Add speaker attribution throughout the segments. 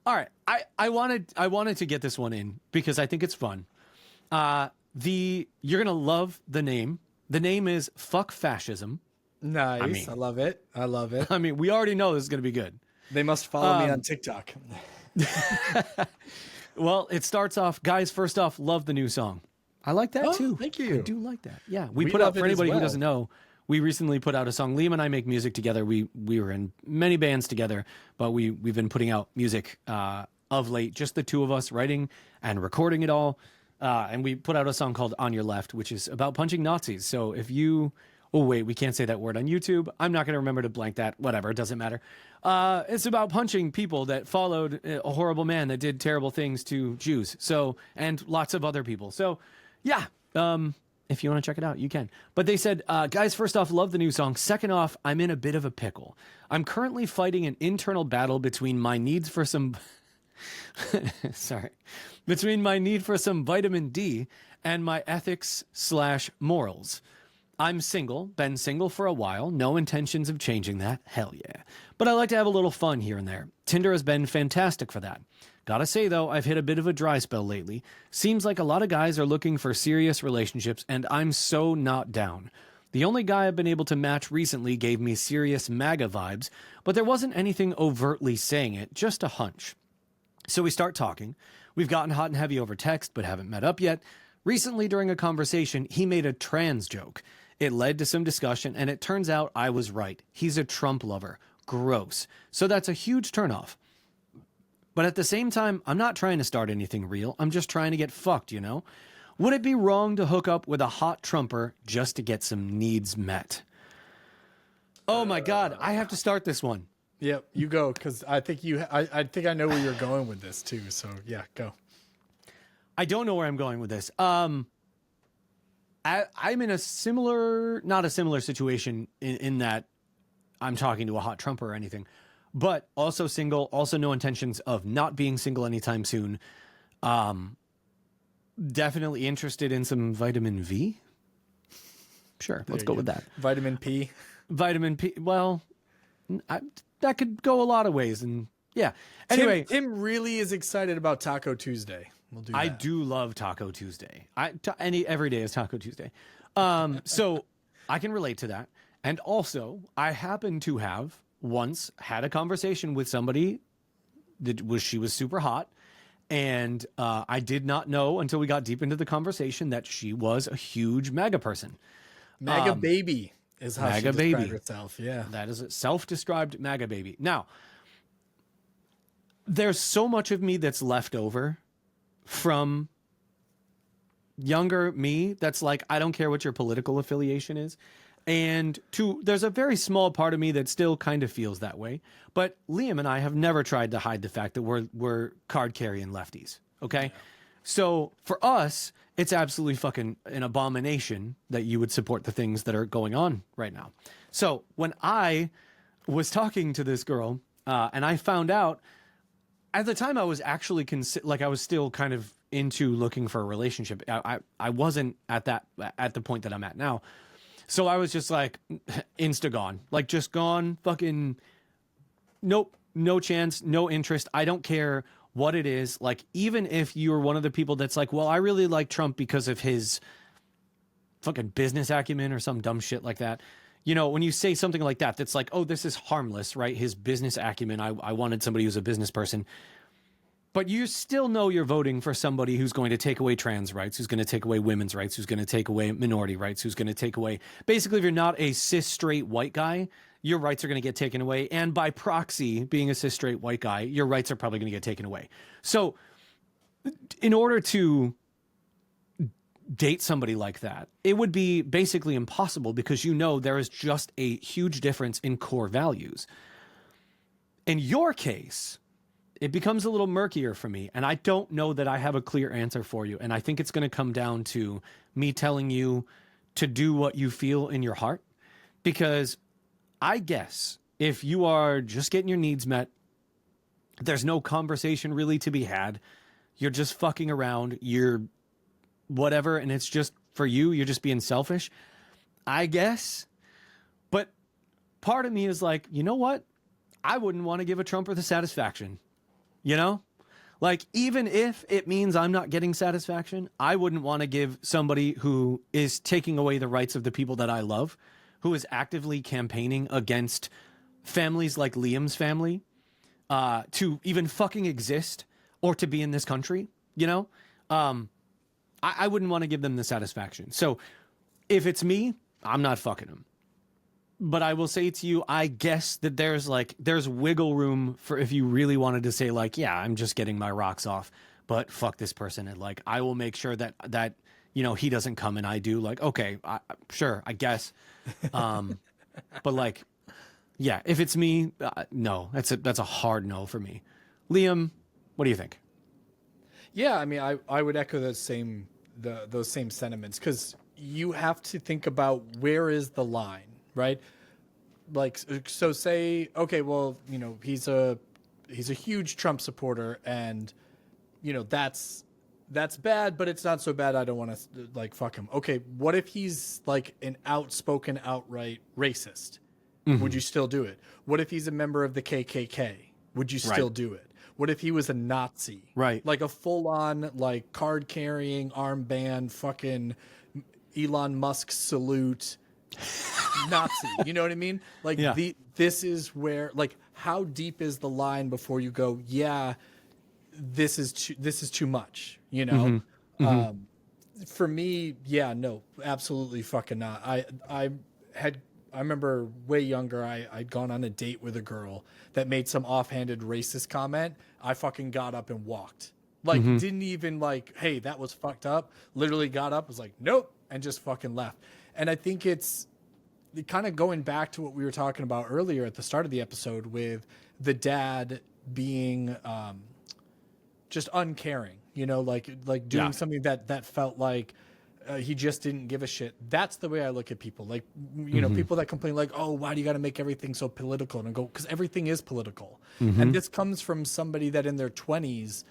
Speaker 1: All right. I wanted to get this one in because I think it's fun. You're gonna love the name. The name is Fuck Fascism. I
Speaker 2: Nice. I
Speaker 1: mean,
Speaker 2: love it. I love it.
Speaker 1: I mean, we already know this is gonna be good.
Speaker 2: They must follow me on TikTok.
Speaker 1: Well, it starts off, guys. First off, love the new song. I like that
Speaker 2: Oh,
Speaker 1: too.
Speaker 2: thank
Speaker 1: I
Speaker 2: you.
Speaker 1: do like that. Yeah, we
Speaker 2: We
Speaker 1: put out
Speaker 2: love
Speaker 1: for
Speaker 2: it as
Speaker 1: anybody who
Speaker 2: well.
Speaker 1: doesn't know. We recently put out a song. Liam and I make music together. We were in many bands together, but we've been putting out music of late. Just the two of us writing and recording it all. And we put out a song called "On Your Left," which is about punching Nazis. So if you, oh wait, we can't say that word on YouTube. I'm not going to remember to blank that. Whatever, it doesn't matter. It's about punching people that followed a horrible man that did terrible things to Jews. So, and lots of other people. So, yeah. If you want to check it out, you can. But they said, guys, first off, love the new song. Second off, I'm in a bit of a pickle. I'm currently fighting an internal battle between my needs for some between my need for some vitamin D and my ethics/morals. I'm single, been single for a while, no intentions of changing that, hell yeah. But I like to have a little fun here and there. Tinder has been fantastic for that. Gotta say though, I've hit a bit of a dry spell lately. Seems like a lot of guys are looking for serious relationships, and I'm so not down. The only guy I've been able to match recently gave me serious MAGA vibes, but there wasn't anything overtly saying it, just a hunch. So we start talking. We've gotten hot and heavy over text, but haven't met up yet. Recently, during a conversation, he made a trans joke. It led to some discussion, and it turns out I was right. He's a Trump lover. Gross. So that's a huge turnoff. But at the same time, I'm not trying to start anything real. I'm just trying to get fucked, you know? Would it be wrong to hook up with a hot Trumper just to get some needs met? Oh my God, I have to start this one.
Speaker 2: Yep, you go, because I think I think I know where you're going with this too. So yeah, go.
Speaker 1: I don't know where I'm going with this. I'm in a similar, not a similar situation in that I'm talking to a hot Trumper or anything, but also single, also no intentions of not being single anytime soon. Definitely interested in some vitamin V. Sure, let's go with that.
Speaker 2: Vitamin P.
Speaker 1: Vitamin P. Well, that could go a lot of ways, and yeah. Anyway,
Speaker 2: Tim really is excited about Taco Tuesday. We'll do that.
Speaker 1: I do love Taco Tuesday. Every day is Taco Tuesday. So I can relate to that. And also, I happen to have once had a conversation with somebody she was super hot. And I did not know until we got deep into the conversation that she was a huge MAGA person.
Speaker 2: MAGA baby is how
Speaker 1: MAGA
Speaker 2: she described
Speaker 1: baby.
Speaker 2: herself. Yeah.
Speaker 1: That is a self-described MAGA baby. Now, there's so much of me that's left over from younger me that's like, I don't care what your political affiliation is. And there's a very small part of me that still kind of feels that way. But Liam and I have never tried to hide the fact that we're card carrying lefties. Okay. Yeah. So for us, it's absolutely fucking an abomination that you would support the things that are going on right now. So when I was talking to this girl, and I found out at the time I was actually I was still kind of into looking for a relationship. I wasn't at the point that I'm at now. So I was just like insta gone, like just gone, fucking nope, no chance, no interest. I don't care what it is. Like, even if you're one of the people that's like, well, I really like Trump because of his fucking business acumen or some dumb shit like that. You know, when you say something like that, that's like, oh, this is harmless, right? His business acumen. I wanted somebody who's a business person. But you still know you're voting for somebody who's going to take away trans rights, who's going to take away women's rights, who's going to take away minority rights, who's going to take away... Basically, if you're not a cis straight white guy, your rights are going to get taken away. And by proxy, being a cis straight white guy, your rights are probably going to get taken away. So in order to date somebody like that, it would be basically impossible because you know there is just a huge difference in core values. In your case, it becomes a little murkier for me, and I don't know that I have a clear answer for you. And I think it's going to come down to me telling you to do what you feel in your heart, because I guess if you are just getting your needs met, there's no conversation really to be had. You're just fucking around. You're whatever. And it's just for you. You're just being selfish, I guess. But part of me is like, you know what? I wouldn't want to give a Trumper the satisfaction. You know? Like, even if it means I'm not getting satisfaction, I wouldn't want to give somebody who is taking away the rights of the people that I love, who is actively campaigning against families like Liam's family, to even fucking exist or to be in this country, you know? I wouldn't want to give them the satisfaction. So if it's me, I'm not fucking them. But I will say to you, I guess that there's wiggle room for if you really wanted to say like, yeah, I'm just getting my rocks off, but fuck this person, and like I will make sure that he doesn't come and I do. Like, okay, sure, I guess. But like, yeah, if it's me, no, that's a hard no for me. Liam, what do you think?
Speaker 2: Yeah, I mean, I would echo those same sentiments, because you have to think about where is the line, right? Like, so say, okay, well, he's a huge Trump supporter, and that's bad, but it's not so bad. I don't want to like fuck him. Okay, what if he's like an outspoken, outright racist? Would you still do it? What if he's a member of the KKK? Would you still do it? What if he was a Nazi?
Speaker 1: Right.
Speaker 2: Like a full-on, like, card-carrying, armband, fucking Elon Musk salute Nazi. You know what I mean? Like,
Speaker 1: Yeah.
Speaker 2: this is where, like, how deep is the line before you go, yeah, this is too much, you know? For me, yeah, no, absolutely fucking not. I remember way younger, I'd gone on a date with a girl that made some offhanded racist comment. I fucking got up and walked. Like, didn't even like, hey, that was fucked up. Literally got up, was like, nope, and just fucking left. And I think it's kind of going back to what we were talking about earlier at the start of the episode with the dad being just uncaring, like doing something that felt like he just didn't give a shit. That's the way I look at people. Like, people that complain like, oh, why do you got to make everything so political? And I go, because everything is political. And this comes from somebody that in their 20s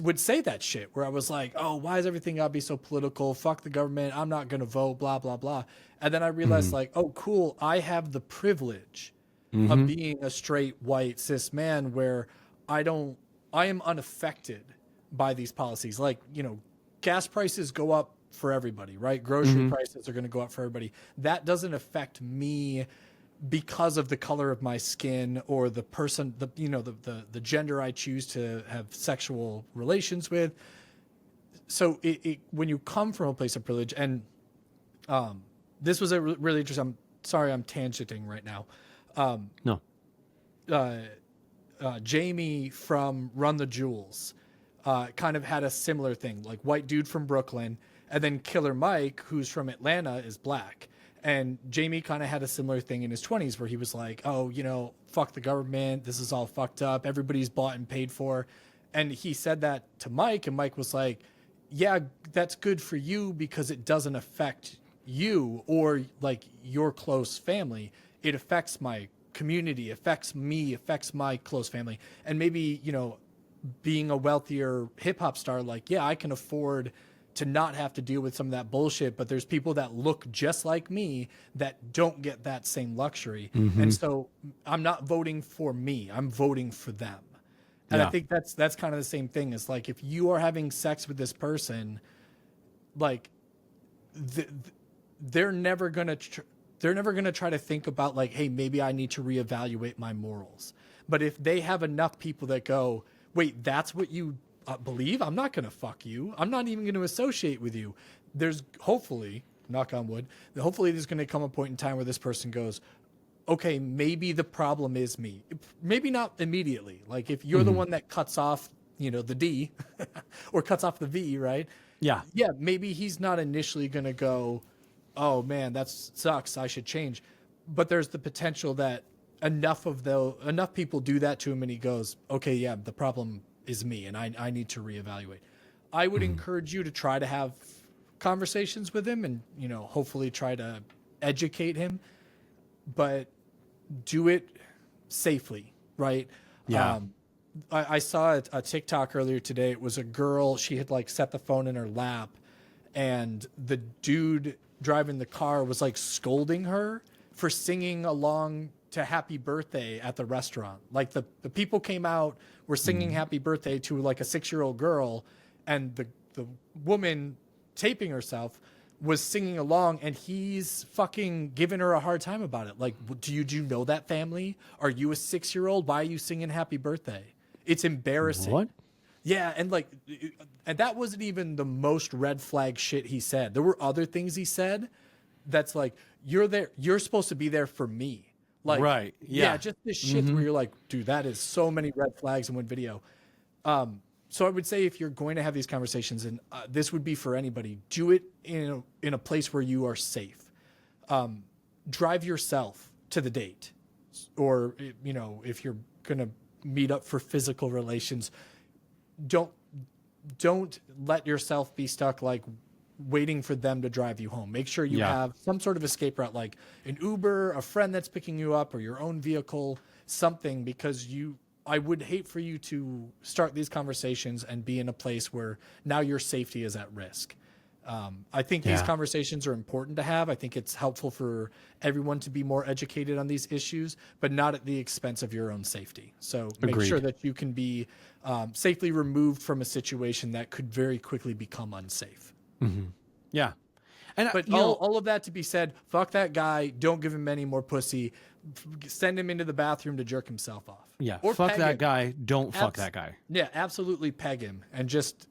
Speaker 2: would say that shit, where I was like, oh, why is everything got to be so political? Fuck the government. I'm not going to vote, blah, blah, blah. And then I realized like, oh, cool. I have the privilege of being a straight white cis man where I am unaffected by these policies. Like, gas prices go up for everybody, right? Grocery prices are going to go up for everybody. That doesn't affect me because of the color of my skin or the person, the gender I choose to have sexual relations with. So when you come from a place of privilege, and this was a really interesting. I'm sorry, I'm tangenting right now.
Speaker 1: No.
Speaker 2: Jamie from Run the Jewels kind of had a similar thing, like white dude from Brooklyn, and then Killer Mike, who's from Atlanta, is black. And Jamie kind of had a similar thing in his 20s where he was like, oh, fuck the government. This is all fucked up. Everybody's bought and paid for. And he said that to Mike, and Mike was like, yeah, that's good for you because it doesn't affect you or like your close family. It affects my community, affects me, affects my close family. And maybe, being a wealthier hip hop star, like, yeah, I can afford to not have to deal with some of that bullshit, but there's people that look just like me that don't get that same luxury. And so I'm not voting for me, I'm voting for them. And I think that's kind of the same thing. It's like, if you are having sex with this person, like they're never going to try to think about like, hey, maybe I need to reevaluate my morals. But if they have enough people that go, wait, that's what you believe? I'm not going to fuck you. I'm not even going to associate with you. There's hopefully, knock on wood, hopefully there's going to come a point in time where this person goes, okay, maybe the problem is me. Maybe not immediately. Like if you're the one that cuts off, the D or cuts off the V, right?
Speaker 1: Yeah.
Speaker 2: Yeah. Maybe he's not initially going to go, oh man, that sucks, I should change. But there's the potential that enough people do that to him and he goes, okay, yeah, the problem is me and I need to reevaluate. I would encourage you to try to have conversations with him and, hopefully try to educate him, but do it safely, right?
Speaker 1: Yeah.
Speaker 2: I saw a TikTok earlier today. It was a girl. She had like set the phone in her lap and the dude driving the car was like scolding her for singing along to Happy Birthday at the restaurant. Like the people came out, were singing Happy Birthday to like a 6-year-old girl, and the woman taping herself was singing along, and he's fucking giving her a hard time about it. Like, do you know that family? Are you a 6-year-old? Why are you singing Happy Birthday? It's embarrassing.
Speaker 1: What?
Speaker 2: Yeah, and like, and that wasn't even the most red flag shit he said. There were other things he said that's like, you're supposed to be there for me. Like,
Speaker 1: Right. Yeah.
Speaker 2: just this shit where you're like, dude, that is so many red flags in one video. So I would say if you're going to have these conversations, and this would be for anybody, do it in a place where you are safe. Drive yourself to the date, or if you're gonna meet up for physical relations, don't let yourself be stuck like waiting for them to drive you home. Make sure you have some sort of escape route, like an Uber, a friend that's picking you up, or your own vehicle, something, because I would hate for you to start these conversations and be in a place where now your safety is at risk. I think these conversations are important to have. I think it's helpful for everyone to be more educated on these issues, but not at the expense of your own safety. So make sure that you can be safely removed from a situation that could very quickly become unsafe.
Speaker 1: Mm-hmm. Yeah.
Speaker 2: But all of that to be said, fuck that guy. Don't give him any more pussy. Send him into the bathroom to jerk himself off.
Speaker 1: Yeah.
Speaker 2: Or
Speaker 1: fuck that
Speaker 2: him.
Speaker 1: guy. Don't fuck that guy.
Speaker 2: Yeah, absolutely peg him and just.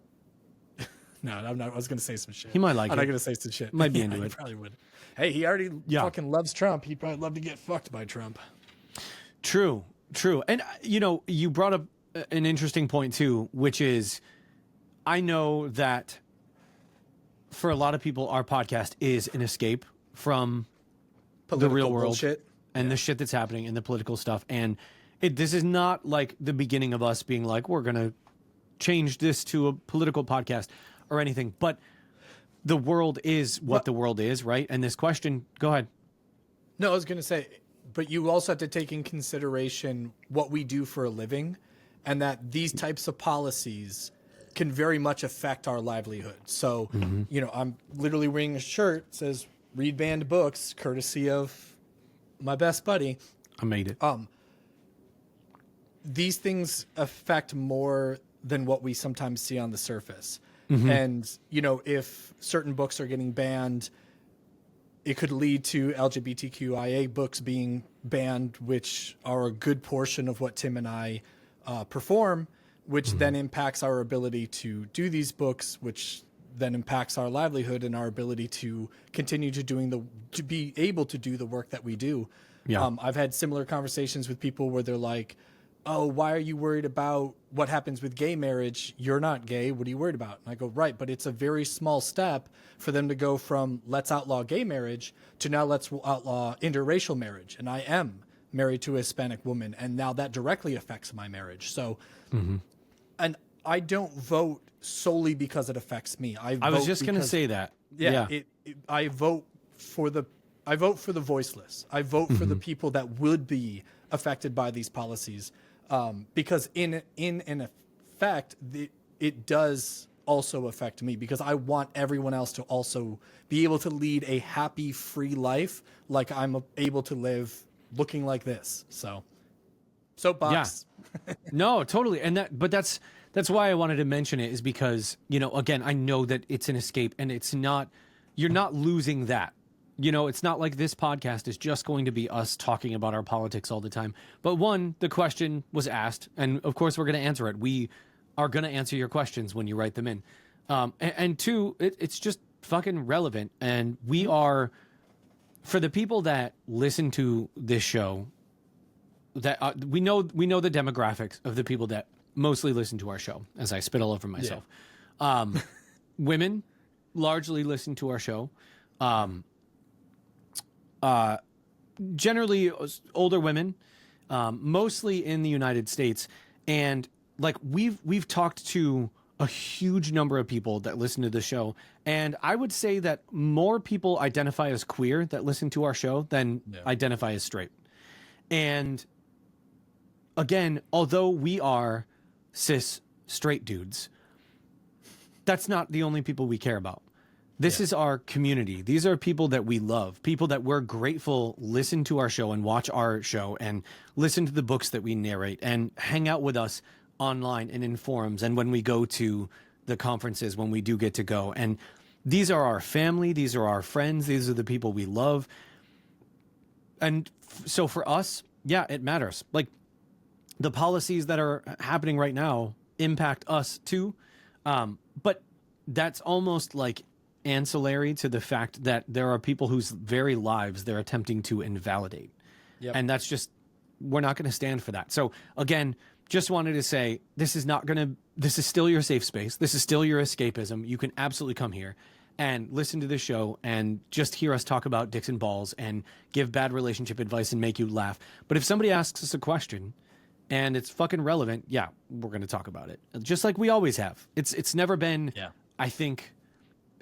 Speaker 2: No, I'm not. I was going to say some shit.
Speaker 1: He might like it.
Speaker 2: I'm not going to say some shit.
Speaker 1: Might be into
Speaker 2: He
Speaker 1: it.
Speaker 2: probably would. Hey, he already fucking loves Trump. He'd probably love to get fucked by Trump.
Speaker 1: True. And, you brought up an interesting point, too, which is I know that for a lot of people, our podcast is an escape from the real world
Speaker 2: bullshit.
Speaker 1: And the shit that's happening and the political stuff. And this is not like the beginning of us being like, we're going to change this to a political podcast or anything. But the world is what the world is, right? And this question, go ahead.
Speaker 2: No, I was going to say, but you also have to take in consideration what we do for a living, and that these types of policies can very much affect our livelihood. So, I'm literally wearing a shirt that says read banned books, courtesy of my best buddy.
Speaker 1: I made it.
Speaker 2: These things affect more than what we sometimes see on the surface. And, if certain books are getting banned, it could lead to LGBTQIA books being banned, which are a good portion of what Tim and I perform, which then impacts our ability to do these books, which then impacts our livelihood and our ability to continue to be able to do the work that we do.
Speaker 1: Yeah.
Speaker 2: I've had similar conversations with people where they're like, oh, why are you worried about what happens with gay marriage? You're not gay. What are you worried about? And I go, right, but it's a very small step for them to go from let's outlaw gay marriage to now let's outlaw interracial marriage. And I am married to a Hispanic woman, and now that directly affects my marriage. So, and I don't vote solely because it affects me.
Speaker 1: I was just going to say that.
Speaker 2: I vote for the voiceless. I vote for the people that would be affected by these policies. Because in an effect, it does also affect me, because I want everyone else to also be able to lead a happy, free life like I'm able to live looking like this. So, soapbox.
Speaker 1: Yeah. No, totally. And that's why I wanted to mention it, is because, again, I know that it's an escape, and you're not losing that. It's not like this podcast is just going to be us talking about our politics all the time. But one, the question was asked, and of course we're going to answer it. We are going to answer your questions when you write them in. And two, it's just fucking relevant. And we are, for the people that listen to this show, that we know the demographics of the people that mostly listen to our show, as I spit all over myself. Yeah. Women largely listen to our show. Generally older women, mostly in the United States. And like we've talked to a huge number of people that listen to the show. And I would say that more people identify as queer that listen to our show than identify as straight. And again, although we are cis straight dudes, that's not the only people we care about. This is our community. These are people that we love, people that we're grateful listen to our show and watch our show and listen to the books that we narrate and hang out with us online and in forums and when we go to the conferences, when we do get to go. And these are our family. These are our friends. These are the people we love. And so for us, yeah, it matters. Like the policies that are happening right now impact us too. But that's almost like ancillary to the fact that there are people whose very lives they're attempting to invalidate.
Speaker 2: Yep.
Speaker 1: And that's just, we're not going to stand for that. So again, just wanted to say, this is still your safe space. This is still your escapism. You can absolutely come here and listen to this show and just hear us talk about dicks and balls and give bad relationship advice and make you laugh. But if somebody asks us a question and it's fucking relevant, yeah, we're going to talk about it. Just like we always have. It's never been, I think,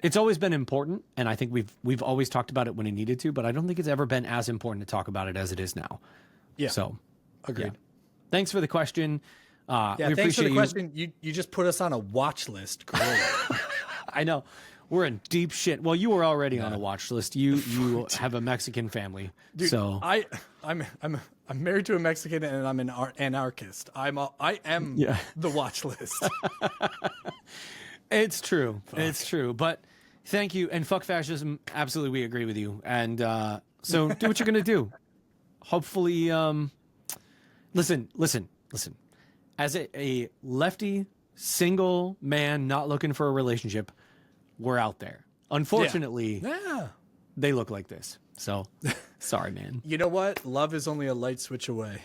Speaker 1: it's always been important, and I think we've always talked about it when it needed to, but I don't think it's ever been as important to talk about it as it is now. Yeah. So,
Speaker 2: agreed.
Speaker 1: Yeah. Thanks for the question. We
Speaker 2: thanks for the
Speaker 1: appreciate
Speaker 2: question. You just put us on a watch list. Great.
Speaker 1: I know. We're in deep shit. Well, you were already on a watch list. You have a Mexican family.
Speaker 2: Dude,
Speaker 1: so
Speaker 2: I'm married to a Mexican and I'm an anarchist. I am the watch list.
Speaker 1: It's true. Fuck. It's true. But thank you. And fuck fascism. Absolutely, we agree with you. And so do what you're going to do. Hopefully, listen. As a lefty, single man not looking for a relationship, we're out there. Unfortunately, they look like this. So, sorry, man.
Speaker 2: You know what? Love is only a light switch away.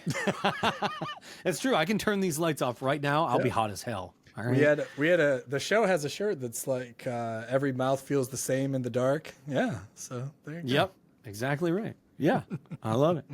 Speaker 1: It's true. I can turn these lights off right now. I'll be hot as hell. All right.
Speaker 2: The show has a shirt that's like every mouth feels the same in the dark. Yeah. So there you go.
Speaker 1: Yep. Exactly right. Yeah. I love it.